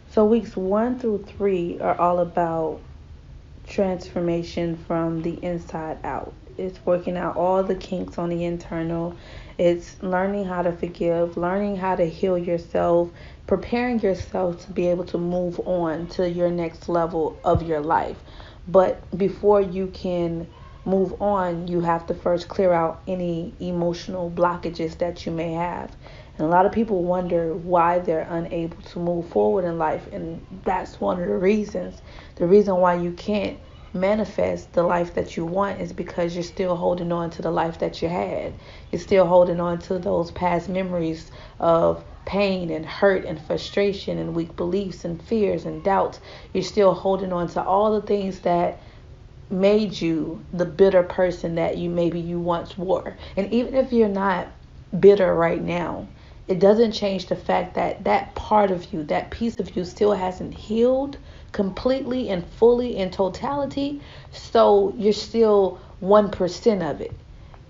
So weeks 1 through 3 are all about transformation from the inside out. It's working out all the kinks on the internal. It's learning how to forgive, learning how to heal yourself, preparing yourself to be able to move on to your next level of your life. But before you can move on, you have to first clear out any emotional blockages that you may have. And a lot of people wonder why they're unable to move forward in life. And that's one of the reasons. The reason why you can't manifest the life that you want is because you're still holding on to the life that you had. You're still holding on to those past memories of pain and hurt and frustration and weak beliefs and fears and doubts. You're still holding on to all the things that made you the bitter person that you once were. And even if you're not bitter right now, it doesn't change the fact that that part of you, that piece of you, still hasn't healed completely and fully in totality. So you're still 1% of it.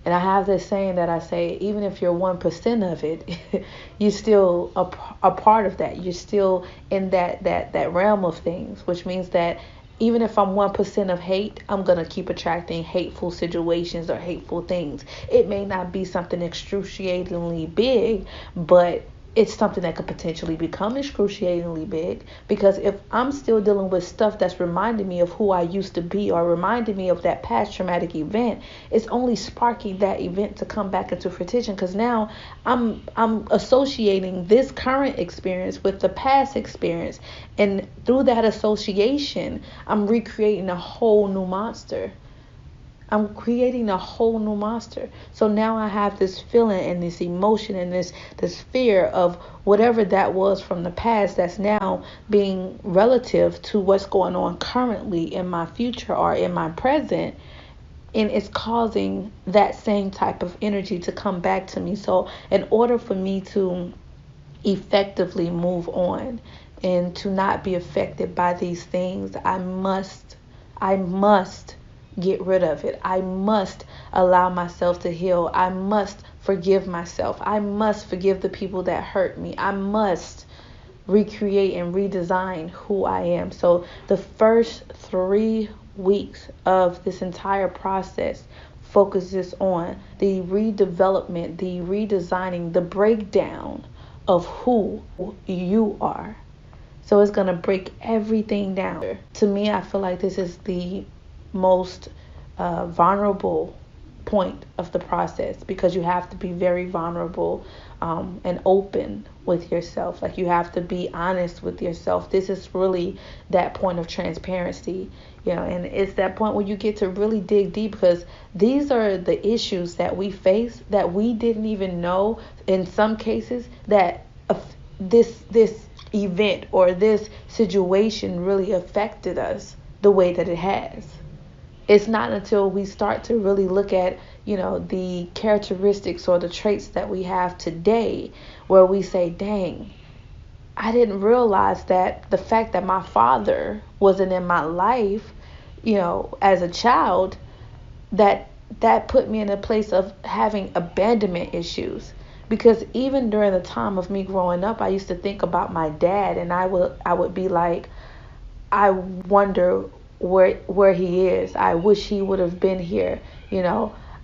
And I have this saying that I say, even if you're 1% of it, you're still a part of that. You're still in that realm of things, which means that even if I'm 1% of hate, I'm going to keep attracting hateful situations or hateful things. It may not be something excruciatingly big, but it's something that could potentially become excruciatingly big, because if I'm still dealing with stuff that's reminding me of who I used to be or reminding me of that past traumatic event, it's only sparking that event to come back into fruition, because now I'm associating this current experience with the past experience, and through that association I'm recreating a whole new monster. I'm creating a whole new monster. So now I have this feeling and this emotion and this fear of whatever that was from the past that's now being relative to what's going on currently in my future or in my present. And it's causing that same type of energy to come back to me. So in order for me to effectively move on and to not be affected by these things, I must get rid of it. I must allow myself to heal. I must forgive myself. I must forgive the people that hurt me. I must recreate and redesign who I am. So the first 3 weeks of this entire process focuses on the redevelopment, the redesigning, the breakdown of who you are. So it's going to break everything down. To me, I feel like this is the most vulnerable point of the process, because you have to be very vulnerable and open with yourself. Like, you have to be honest with yourself. This is really that point of transparency, and it's that point where you get to really dig deep, because these are the issues that we face that we didn't even know in some cases that this event or this situation really affected us the way that it has. It's not until we start to really look at, the characteristics or the traits that we have today where we say, dang, I didn't realize that the fact that my father wasn't in my life, as a child, that put me in a place of having abandonment issues. Because even during the time of me growing up, I used to think about my dad, and I would be like, I wonder where he is. I wish he would have been here.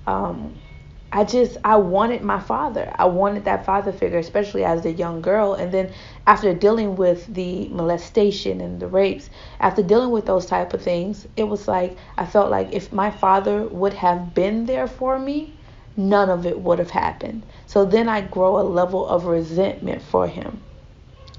I wanted my father. I wanted that father figure, especially as a young girl. And then after dealing with the molestation and the rapes, after dealing with those type of things, it was like I felt like if my father would have been there for me, none of it would have happened. So then I grow a level of resentment for him.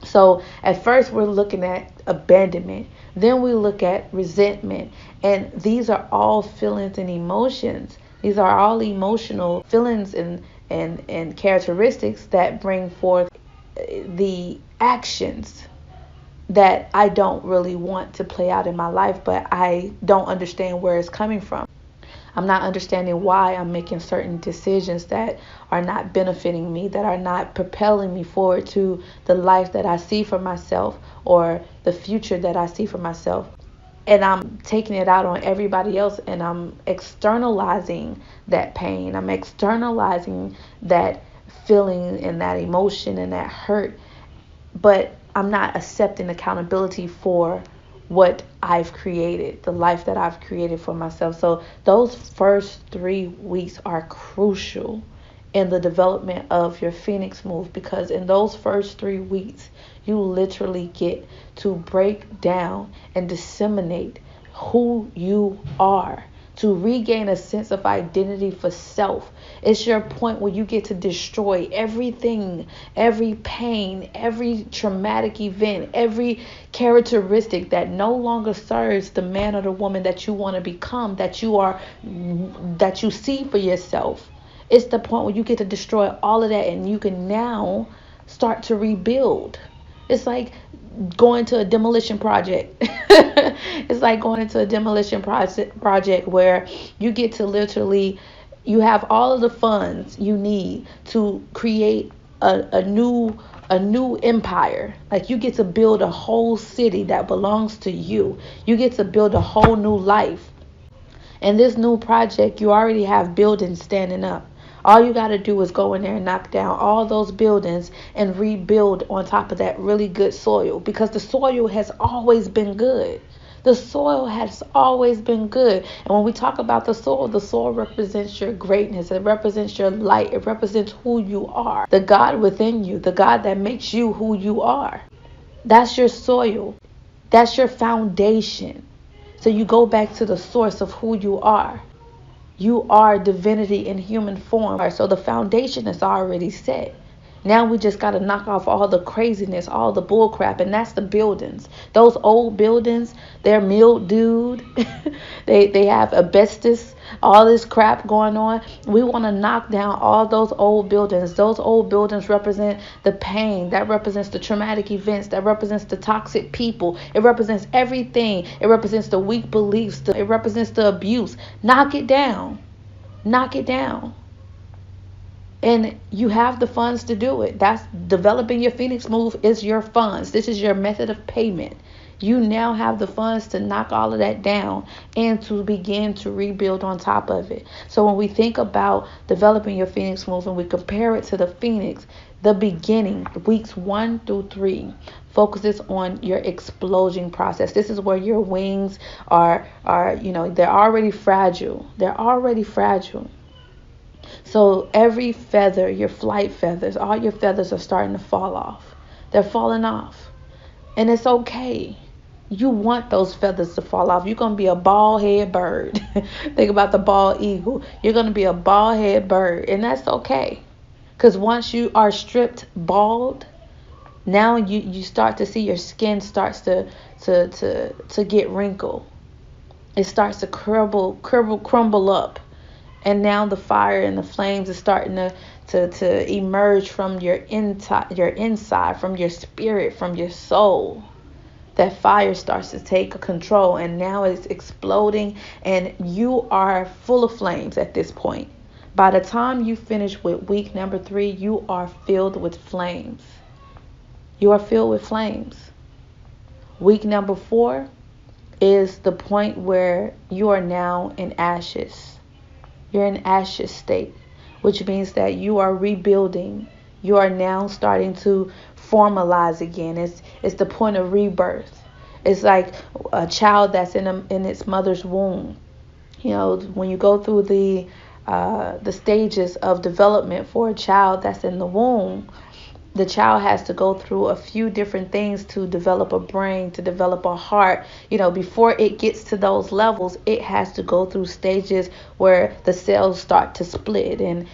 So at first we're looking at abandonment, then we look at resentment, and these are all feelings and emotions. These are all emotional feelings and characteristics that bring forth the actions that I don't really want to play out in my life, but I don't understand where it's coming from. I'm not understanding why I'm making certain decisions that are not benefiting me, that are not propelling me forward to the life that I see for myself or the future that I see for myself. And I'm taking it out on everybody else, and I'm externalizing that pain. I'm externalizing that feeling and that emotion and that hurt, but I'm not accepting accountability for what I've created, the life that I've created for myself. So those first 3 weeks are crucial in the development of your Phoenix move, because in those first 3 weeks, you literally get to break down and disseminate who you are, to regain a sense of identity for self. It's your point where you get to destroy everything, every pain, every traumatic event, every characteristic that no longer serves the man or the woman that you want to become, that you see for yourself. It's the point where you get to destroy all of that, and you can now start to rebuild. It's like going to a demolition project. It's like going into a demolition project where you get to literally, you have all of the funds you need to create a new empire. Like, you get to build a whole city that belongs to you. You get to build a whole new life. And this new project, you already have buildings standing up. All you got to do is go in there and knock down all those buildings and rebuild on top of that really good soil, because the soil has always been good. The soil has always been good. And when we talk about the soil represents your greatness. It represents your light. It represents who you are. The God within you, the God that makes you who you are. That's your soil. That's your foundation. So you go back to the source of who you are. You are divinity in human form. So the foundation is already set. Now we just got to knock off all the craziness, all the bull crap, and that's the buildings. Those old buildings, they're mildewed. they have asbestos, all this crap going on. We want to knock down all those old buildings. Those old buildings represent the pain. That represents the traumatic events. That represents the toxic people. It represents everything. It represents the weak beliefs. It represents the abuse. Knock it down. Knock it down. And you have the funds to do it. That's developing your Phoenix move is your funds. This is your method of payment. You now have the funds to knock all of that down and to begin to rebuild on top of it. So when we think about developing your Phoenix move and we compare it to the Phoenix, the beginning, weeks 1 through 3, focuses on your explosion process. This is where your wings are, they're already fragile. They're already fragile. So every feather, your flight feathers, all your feathers are starting to fall off. They're falling off. And it's okay. You want those feathers to fall off. You're going to be a bald head bird. Think about the bald eagle. You're going to be a bald head bird. And that's okay. Because once you are stripped bald, now you start to see your skin starts to get wrinkled. It starts to crumble up. And now the fire and the flames is starting to emerge from your inside, from your spirit, from your soul. That fire starts to take control, and now it's exploding, and you are full of flames at this point. By the time you finish with week number 3, you are filled with flames. You are filled with flames. Week number 4 is the point where you are now in ashes. You're in ashes state, which means that you are rebuilding. You are now starting to formalize again. It's the point of rebirth. It's like a child that's in its mother's womb. When you go through the stages of development for a child that's in the womb, the child has to go through a few different things to develop a brain, to develop a heart. Before it gets to those levels, it has to go through stages where the cells start to split. And,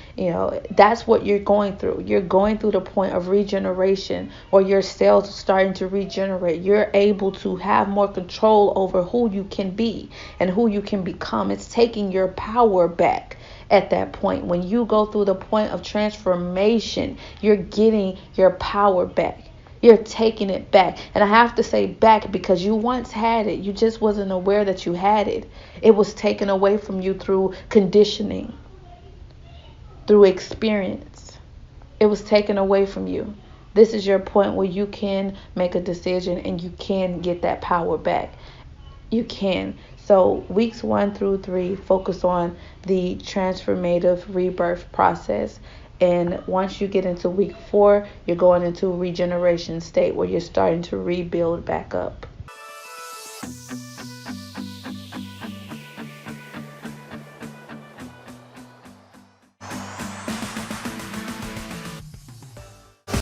that's what you're going through. You're going through the point of regeneration, where your cells are starting to regenerate. You're able to have more control over who you can be and who you can become. It's taking your power back. At that point, when you go through the point of transformation, you're getting your power back. You're taking it back. And I have to say back because you once had it. You just wasn't aware that you had it. It was taken away from you through conditioning, through experience. It was taken away from you. This is your point where you can make a decision and you can get that power back. You can. So weeks 1 through 3 focus on the transformative rebirth process. And once you get into week 4, you're going into regeneration state where you're starting to rebuild back up.